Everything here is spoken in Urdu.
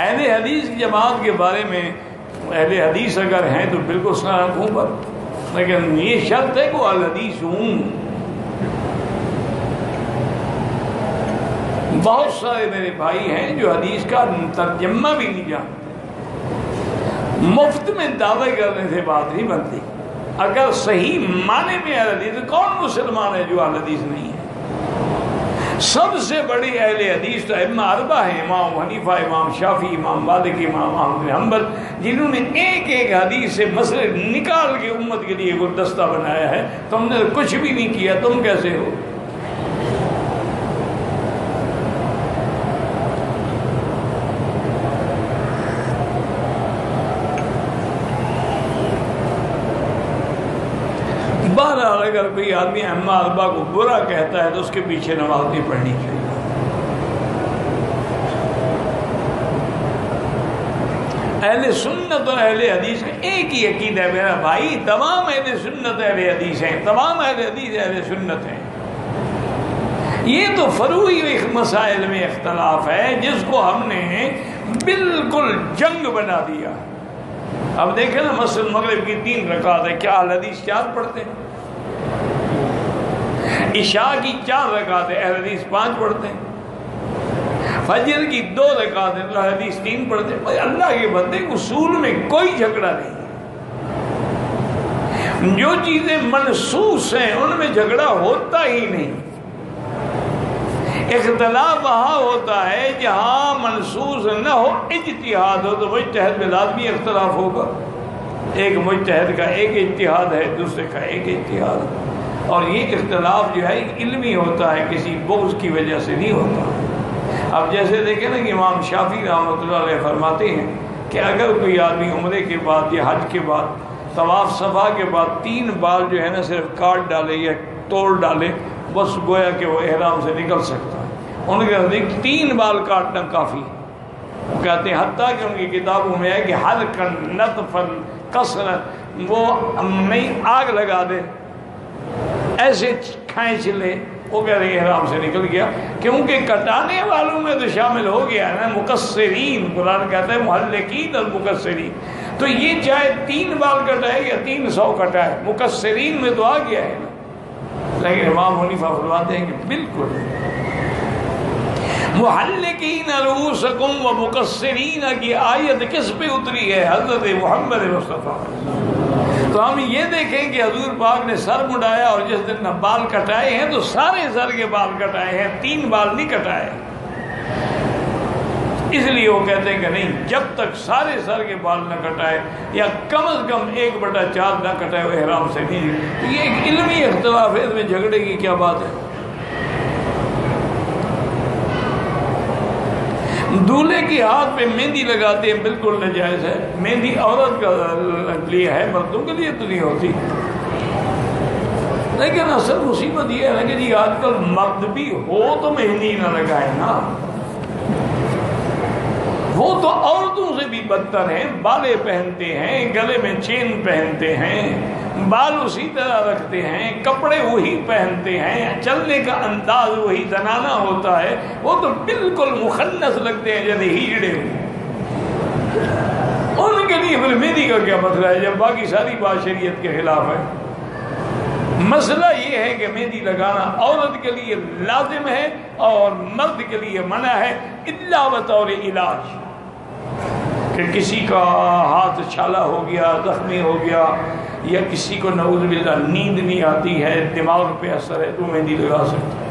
اہل حدیث کی جماعت کے بارے میں اہل حدیث اگر ہیں تو بالکل سناکھوں پر، لیکن یہ شرط ہے کہ وہ اہل حدیث ہوں۔ بہت سارے میرے بھائی ہیں جو حدیث کا ترجمہ بھی نہیں جانتے۔ مفت میں دعوے کرنے سے بات نہیں بنتی۔ اگر صحیح معنی میں اہل حدیث، کون مسلمان ہے جو اہل حدیث نہیں ہے؟ سب سے بڑی اہل حدیث تو ائمہ اربعہ ہیں، امام حنیفہ، امام شافعی، امام مالک، امام احمد بن حنبل، جنہوں نے ایک ایک حدیث سے مسئلے نکال کے امت کے لیے گلدستہ بنایا ہے۔ تم نے کچھ بھی نہیں کیا، تم کیسے ہو؟ بہرحال اگر کوئی آدمی ائمہ اربعہ کو برا کہتا ہے تو اس کے پیچھے نماز نہیں پڑھنی چاہیے۔ اہل سنت اور اہل حدیث کا ایک ہی عقیدہ ہے میرا بھائی، تمام اہل سنت اہل حدیث ہیں، تمام اہل حدیث اہل سنت ہیں۔ یہ تو فروعی مسائل میں اختلاف ہے جس کو ہم نے بالکل جنگ بنا دیا۔ اب دیکھیں نا، مسجد مغرب کی 3 رکعت ہے، کیا اہل حدیث 4 پڑھتے ہیں؟ عشاء کی 4 رکعت ہے، اہل حدیث 5 پڑھتے ہیں۔ فجر کی 2 رکعت ہے، اہل حدیث 3 پڑھتے ہیں۔ اللہ کے بندے، اصول میں کوئی جھگڑا نہیں ہے۔ جو چیزیں منسوس ہیں ان میں جھگڑا ہوتا ہی نہیں۔ اختلاف وہاں ہوتا ہے جہاں منسوس نہ ہو، اجتہاد ہو، تو مجتہد میں لازمی اختلاف ہوگا۔ ایک مجتہد کا ایک اجتہاد ہے، دوسرے کا ایک اجتہاد ہے، اور یہ اختلاف جو ہے علمی ہوتا ہے، کسی بغض کی وجہ سے نہیں ہوتا۔ اب جیسے دیکھیں نا کہ امام شافعی رحمۃ اللہ علیہ فرماتے ہیں کہ اگر کوئی آدمی عمرے کے بعد یا حج کے بعد طواف صفا کے بعد 3 بال جو ہے نا صرف کاٹ ڈالے یا توڑ ڈالے، بس گویا کہ وہ احرام سے نکل سکتا ہے۔ ان کے نزدیک 3 بال کاٹنا کافی ہے۔ وہ کہتے ہیں حتیٰ کہ ان کی کتابوں میں ہے کہ ہر کن نطفن کسرت، وہ نہیں آگ لگا دے، ایسے کھینچ لے، وہ کہہ رہے احرام سے نکل گیا، کیونکہ کٹانے والوں میں تو شامل ہو گیا ہے نا، مقصرین، قرآن کہتا ہے محلقین المقصرین، تو یہ چاہے 3 بال کٹائے یا 300 کٹائے، مقصرین میں تو آ گیا ہے نا۔ لیکن امام حنیفہ فرماتے ہیں کہ بالکل محلقین رؤوسکم و مقصرین کی آیت کس پہ اتری ہے؟ حضرت محمد مصطفیٰ۔ تو ہم یہ دیکھیں کہ حضور پاک نے سر مڈایا اور جس دن بال کٹائے ہیں تو سارے سر کے بال کٹائے ہیں، 3 بال نہیں کٹائے۔ اس لیے وہ کہتے ہیں کہ نہیں، جب تک سارے سر کے بال نہ کٹائے یا کم از کم 1/4 نہ کٹائے وہ احرام سے نہیں۔ یہ ایک علمی اختلاف ہے، اس میں جھگڑے کی کیا بات ہے؟ دولہے کے ہاتھ پہ مہندی لگاتے ہیں، بالکل ناجائز ہے۔ مہندی عورت کا لیے ہے، مردوں کے لیے تو نہیں ہوتی۔ لیکن اصل مصیبت یہ ہے کہ جی آج کل مرد بھی ہو تو مہندی نہ لگائے نا، وہ تو عورتوں سے بھی بدتر ہیں، بالے پہنتے ہیں، گلے میں چین پہنتے ہیں، بال اسی طرح رکھتے ہیں، کپڑے وہی پہنتے ہیں، چلنے کا انداز وہی زنانہ ہوتا ہے، وہ تو بالکل مخنث لگتے ہیں جیسے ہیجڑے ہوئے۔ ان کے لیے پھر مہندی کا کیا مسئلہ ہے جب باقی ساری بات شریعت کے خلاف ہے؟ مسئلہ یہ ہے کہ مہندی لگانا عورت کے لیے لازم ہے اور مرد کے لیے منع ہے، الا بطور علاج، کہ کسی کا ہاتھ چھالا ہو گیا، زخمی ہو گیا، یا کسی کو نعوذ باللہ نیند نہیں آتی ہے، دماغ پہ اثر ہے، تو مہندی لگا سکتا ہے۔